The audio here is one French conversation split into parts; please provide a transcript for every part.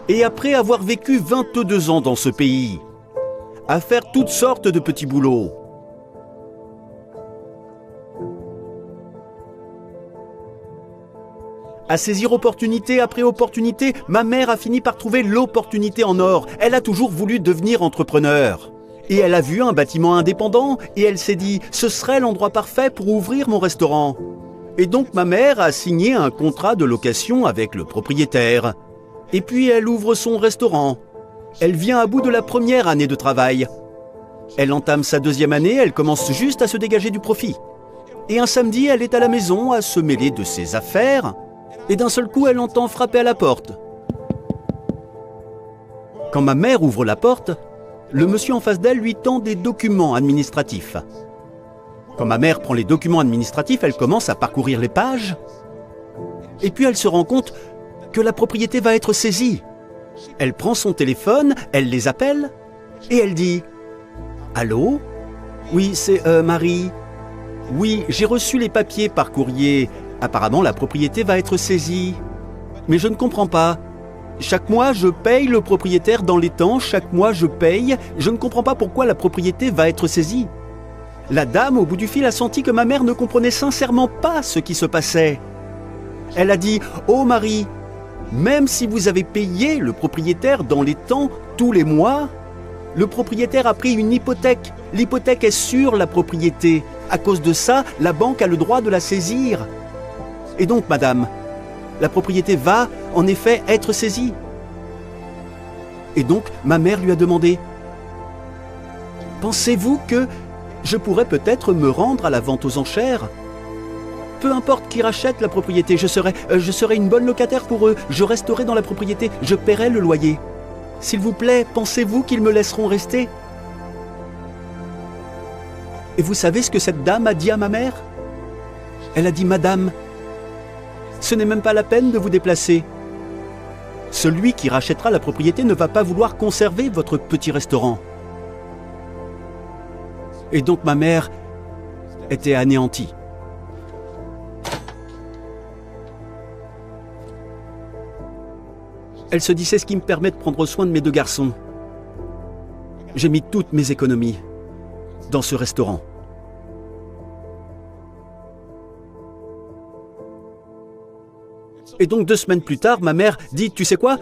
Et après avoir vécu 22 ans dans ce pays, à faire toutes sortes de petits boulots, à saisir opportunité après opportunité, ma mère a fini par trouver l'opportunité en or. Elle a toujours voulu devenir entrepreneur. Et elle a vu un bâtiment indépendant et elle s'est dit « ce serait l'endroit parfait pour ouvrir mon restaurant ». Et donc ma mère a signé un contrat de location avec le propriétaire. Et puis elle ouvre son restaurant. Elle vient à bout de la première année de travail. Elle entame sa deuxième année, elle commence juste à se dégager du profit. Et un samedi, elle est à la maison à se mêler de ses affaires. Et d'un seul coup, elle entend frapper à la porte. Quand ma mère ouvre la porte, le monsieur en face d'elle lui tend des documents administratifs. Quand ma mère prend les documents administratifs, elle commence à parcourir les pages. Et puis elle se rend compte que la propriété va être saisie. Elle prend son téléphone, elle les appelle et elle dit « Allô ? Oui, c'est Marie. Oui, j'ai reçu les papiers par courrier. Apparemment, la propriété va être saisie. Mais je ne comprends pas. Chaque mois, je paye le propriétaire dans les temps. Chaque mois, je paye. Je ne comprends pas pourquoi la propriété va être saisie. » La dame, au bout du fil, a senti que ma mère ne comprenait sincèrement pas ce qui se passait. Elle a dit « Oh Marie, même si vous avez payé le propriétaire dans les temps tous les mois, le propriétaire a pris une hypothèque. L'hypothèque est sur la propriété. À cause de ça, la banque a le droit de la saisir. Et donc, madame, la propriété va, en effet, être saisie. » Et donc, ma mère lui a demandé « Pensez-vous que je pourrais peut-être me rendre à la vente aux enchères ? Peu importe qui rachète la propriété, je serai une bonne locataire pour eux. Je resterai dans la propriété, je paierai le loyer. S'il vous plaît, pensez-vous qu'ils me laisseront rester ?» Et vous savez ce que cette dame a dit à ma mère ? Elle a dit « Madame, ce n'est même pas la peine de vous déplacer. Celui qui rachètera la propriété ne va pas vouloir conserver votre petit restaurant. » Et donc ma mère était anéantie. Elle se dit, c'est ce qui me permet de prendre soin de mes 2 garçons. J'ai mis toutes mes économies dans ce restaurant. Et donc 2 semaines plus tard, ma mère dit, tu sais quoi ?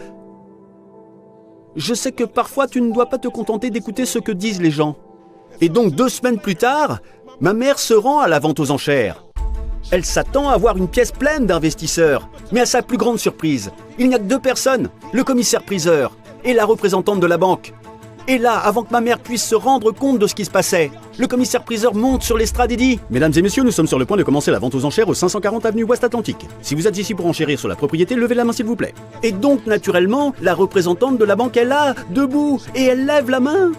Je sais que parfois tu ne dois pas te contenter d'écouter ce que disent les gens. Et donc 2 semaines plus tard, ma mère se rend à la vente aux enchères. Elle s'attend à voir une pièce pleine d'investisseurs. Mais à sa plus grande surprise, il n'y a que 2 personnes, le commissaire-priseur et la représentante de la banque. Et là, avant que ma mère puisse se rendre compte de ce qui se passait, le commissaire-priseur monte sur l'estrade et dit « Mesdames et messieurs, nous sommes sur le point de commencer la vente aux enchères au 540 avenue Ouest Atlantique. Si vous êtes ici pour enchérir sur la propriété, levez la main s'il vous plaît. » Et donc, naturellement, la représentante de la banque est là, debout, et elle lève la main.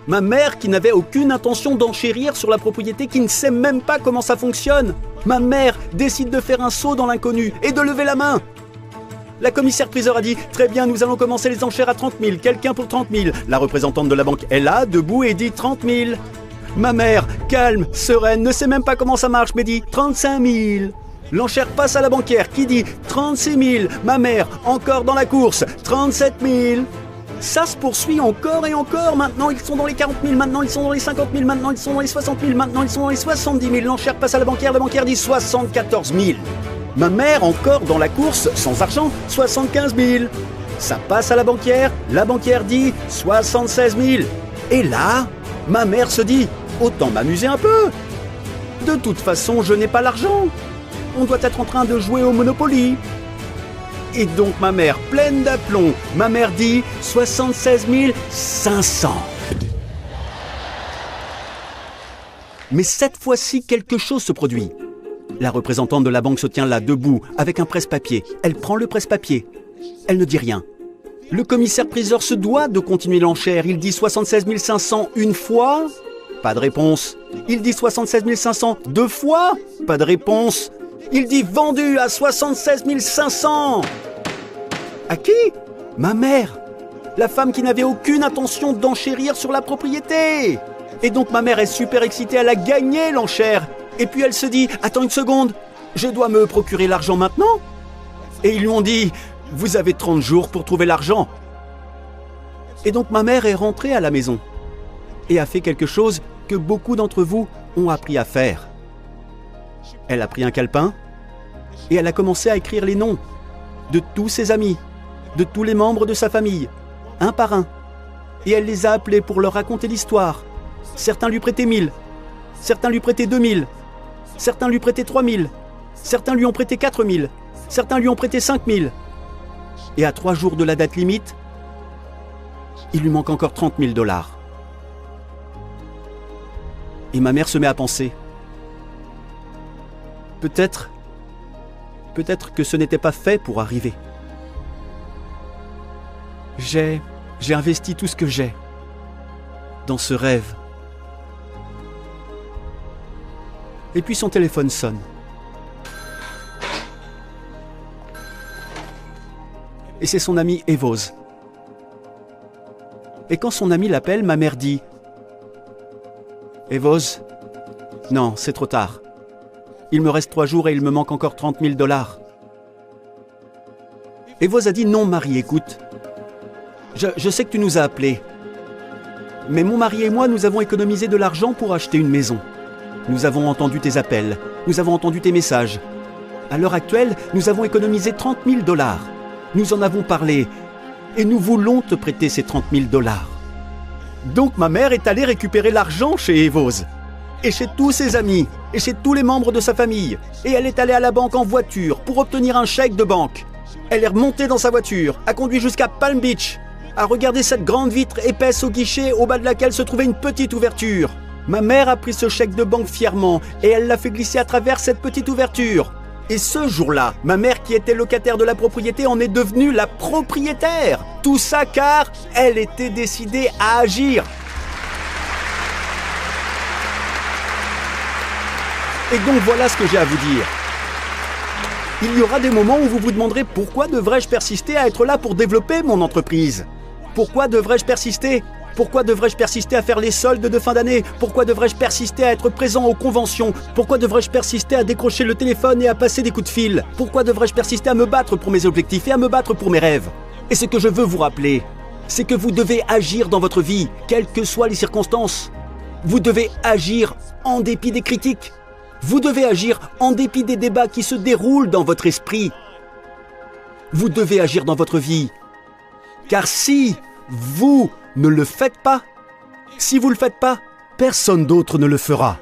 Ma mère, qui n'avait aucune intention d'enchérir sur la propriété, qui ne sait même pas comment ça fonctionne, ma mère décide de faire un saut dans l'inconnu et de lever la main. La commissaire-priseur a dit « Très bien, nous allons commencer les enchères à 30 000. Quelqu'un pour 30 000. » La représentante de la banque est là, debout, et dit « 30 000. » Ma mère, calme, sereine, ne sait même pas comment ça marche, mais dit « 35 000. » L'enchère passe à la banquière qui dit « 36 000. » Ma mère, encore dans la course, « 37 000. » Ça se poursuit encore et encore. Maintenant, ils sont dans les 40 000. Maintenant, ils sont dans les 50 000. Maintenant, ils sont dans les 60 000. Maintenant, ils sont dans les 70 000. L'enchère passe à la banquière dit 74 000. Ma mère, encore dans la course, sans argent, 75 000. Ça passe à la banquière dit 76 000. Et là, ma mère se dit, autant m'amuser un peu. De toute façon, je n'ai pas l'argent. On doit être en train de jouer au Monopoly. Et donc ma mère, pleine d'aplomb, ma mère dit 76 500. Mais cette fois-ci, quelque chose se produit. La représentante de la banque se tient là, debout, avec un presse-papier. Elle prend le presse-papier. Elle ne dit rien. Le commissaire-priseur se doit de continuer l'enchère. Il dit 76 500 une fois. Pas de réponse. Il dit 76 500 2 fois. Pas de réponse. Il dit vendu à 76 500. À qui ? Ma mère. La femme qui n'avait aucune intention d'enchérir sur la propriété. Et donc ma mère est super excitée, elle a gagné l'enchère. Et puis elle se dit, attends une seconde, je dois me procurer l'argent maintenant ? Et ils lui ont dit, vous avez 30 jours pour trouver l'argent. Et donc ma mère est rentrée à la maison et a fait quelque chose que beaucoup d'entre vous ont appris à faire. Elle a pris un calepin et elle a commencé à écrire les noms de tous ses amis, de tous les membres de sa famille, un par un. Et elle les a appelés pour leur raconter l'histoire. Certains lui prêtaient 1000, certains lui prêtaient 2000, certains lui prêtaient 3000, certains lui ont prêté 4000, certains lui ont prêté 5000. Et à 3 jours de la date limite, il lui manque encore $30 000. Et ma mère se met à penser. Peut-être que ce n'était pas fait pour arriver. J'ai investi tout ce que j'ai dans ce rêve. Et puis son téléphone sonne. Et c'est son ami Evose. Et quand son ami l'appelle, ma mère dit « Evose, non, c'est trop tard. Il me reste 3 jours et il me manque encore $30 000. » Evose a dit « Non, Marie, écoute. Je sais que tu nous as appelés. Mais mon mari et moi, nous avons économisé de l'argent pour acheter une maison. Nous avons entendu tes appels. Nous avons entendu tes messages. À l'heure actuelle, nous avons économisé $30 000. Nous en avons parlé. Et nous voulons te prêter ces $30 000. » Donc ma mère est allée récupérer l'argent chez Evose. Et chez tous ses amis. Et chez tous les membres de sa famille. Et elle est allée à la banque en voiture pour obtenir un chèque de banque. Elle est remontée dans sa voiture, a conduit jusqu'à Palm Beach, a regardé cette grande vitre épaisse au guichet au bas de laquelle se trouvait une petite ouverture. Ma mère a pris ce chèque de banque fièrement et elle l'a fait glisser à travers cette petite ouverture. Et ce jour-là, ma mère qui était locataire de la propriété en est devenue la propriétaire. Tout ça car elle était décidée à agir. Et donc voilà ce que j'ai à vous dire. Il y aura des moments où vous vous demanderez pourquoi devrais-je persister à être là pour développer mon entreprise ? Pourquoi devrais-je persister ? Pourquoi devrais-je persister à faire les soldes de fin d'année ? Pourquoi devrais-je persister à être présent aux conventions ? Pourquoi devrais-je persister à décrocher le téléphone et à passer des coups de fil ? Pourquoi devrais-je persister à me battre pour mes objectifs et à me battre pour mes rêves ? Et ce que je veux vous rappeler, c'est que vous devez agir dans votre vie, quelles que soient les circonstances. Vous devez agir en dépit des critiques. Vous devez agir en dépit des débats qui se déroulent dans votre esprit. Vous devez agir dans votre vie. Car si vous ne le faites pas, si vous ne le faites pas, personne d'autre ne le fera.